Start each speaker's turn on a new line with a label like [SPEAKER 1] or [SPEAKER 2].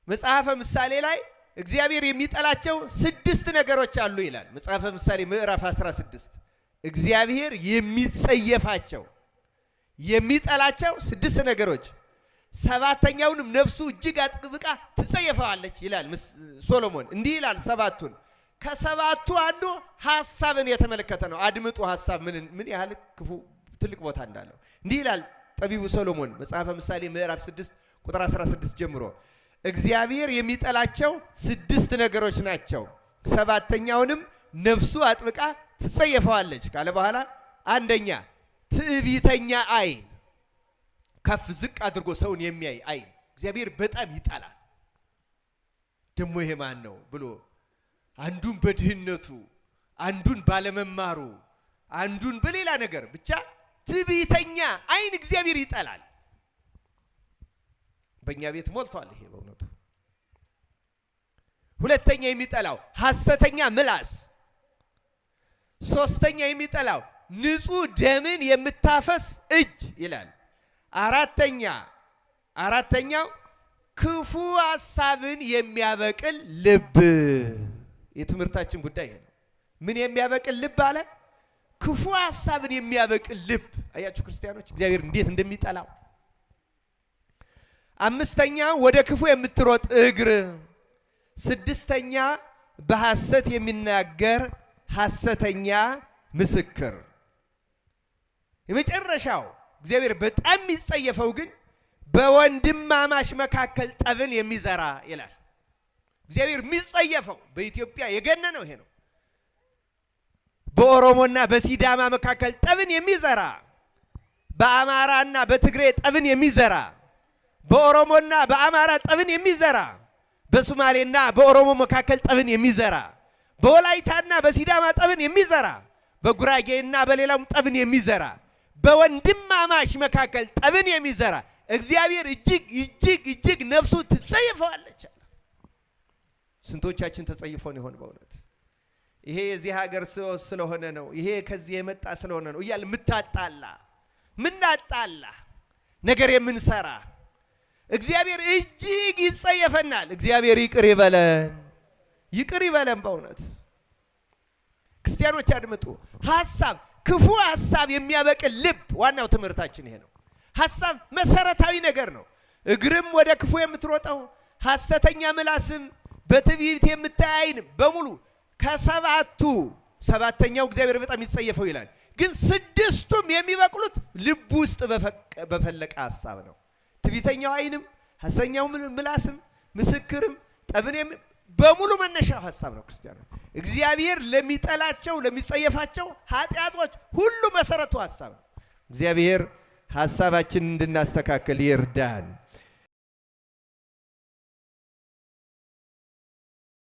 [SPEAKER 1] መጽሐፈ ምሳሌ ላይ እግዚአብሔር የሚጠላቸው 6 ነገሮች አሉ ይላል። መጽሐፈ ምሳሌ ምዕራፍ 16 እግዚአብሔር የሚጸየፋቸው የሚጠላቸው 6 ነገሮች 7ኛውንም ነፍሱ እጅግ አጥብቃ ትጸየፈዋለች ይላል ሶሎሞን። እንዲህ ይላል 7ቱን ከ7ቱ አንዱ ሐሳብን የተመለከተ ነው። አድምጡ ሐሳብ ምን ያህል ክፉ ትልቅ ቦታ እንዳለው። እንዲህ ይላል ጠቢቡ ሶሎሞን መጽሐፈ ምሳሌ ምዕራፍ 6 ቁጥር 16 ጀምሮ እግዚአብሔር የሚጠላቸው 6 ነገሮች ናቸው 7ኛውንም ነፍሱ አጥብቃ ትጸየፈዋለች ካለ በኋላ አንደኛ ትዕቢተኛ አይን፣ ከፍ ዝቅ አድርጎ ሰውን የሚያይ አይን እግዚአብሔር በጣም ይጠላል። ደሞ ይሄ ማን ነው ብሎ አንዱን በድህነቱ አንዱን ባለመማሩ አንዱን በሌላ ነገር ብቻ ትዕቢተኛ አይን እግዚአብሔር ይጠላል። በእኛ ቤት ሞልቷል ይሄ በእውነቱ። ሁለተኛ የሚጠላው ሐሰተኛ ምላስ። ሶስተኛ የሚጠላው ንጹህ ደምን የምታፈስ እጅ ይላል። አራተኛው ክፉ ሐሳብን የሚያበቅል ልብ። የትምህርታችን ጉዳይ ይሄ ነው። ምን የሚያበቅል ልብ አለ? ክፉ ሐሳብን የሚያበቅል ልብ። አያችሁ ክርስቲያኖች እግዚአብሔር እንዴት እንደሚጠላው። 5ኛ ወደ ክፉ የምትሮጥ እግር። 6ኛ በሐሰት የሚናገር ሐሰተኛ ምስክር። የመጨረሻው እግዚአብሔር በጣም የሚጸየፈው ግን በወንድማማች መካከል ጠብን የሚዘራ ይላል። እግዚአብሔር የሚጸየፈው በኢትዮጵያ የገነነው ይሄ ነው። በኦሮሞና በሲዳማ መካከል ጠብን የሚዘራ፣ በአማራና በትግሬ ጠብን የሚዘራ፣ በኦሮሞና በአማራ ጠብን የሚዘራ፣ በሶማሌና በኦሮሞ መካከል ጠብን የሚዘራ፣ በወላይታና በሲዳማ ጠብን የሚዘራ፣ በጉራጌና በሌላም ጠብን የሚዘራ፣ በወንድማማች መካከል ጠብን የሚዘራ እግዚአብሔር እጅግ ነፍሱ ትጸየፈዋለች። ስንቶቻችን ተጸይፎን ይሆን በእውነት? ይሄ የዚህ ሀገር ስለሆነ ነው፣ ይሄ ከዚህ የመጣ ስለሆነ ነው እያል ምናጣላ ነገር የምንሰራ እግዚአብሔር እጅግ ይጸየፈናል። እግዚአብሔር ይቅር ይበለን በእውነት። ክርስቲያኖች አድምጡ። ክፉ ሐሳብ የሚያበቅል ልብ፣ ዋናው ትምህርታችን ይሄ ነው። ሐሳብ መሰረታዊ ነገር ነው። እግርም ወደ ክፉ የምትሮጠው ሐሰተኛ ምላስም በትዕቢት የምታያይን በሙሉ ከ7ኛው እግዚአብሔር በጣም ይጸየፈው ይላል። ግን 6ቱም የሚበቅሉት ልብ ውስጥ በፈለቀ ሐሳብ ነው። ትዕቢተኛው አይንም ሐሰተኛው ምላስም ምስክርም ጠብን በሙሉ መነሻው ሐሳብ ነው። ክርስቲያኖች እግዚአብሔር ለሚጠላቸው ለሚጸየፋቸው ኃጢአቶች ሁሉ መሰረቱ ሐሳብ ነው። እግዚአብሔር ሐሳባችንን እንድናስተካክል ይርዳን።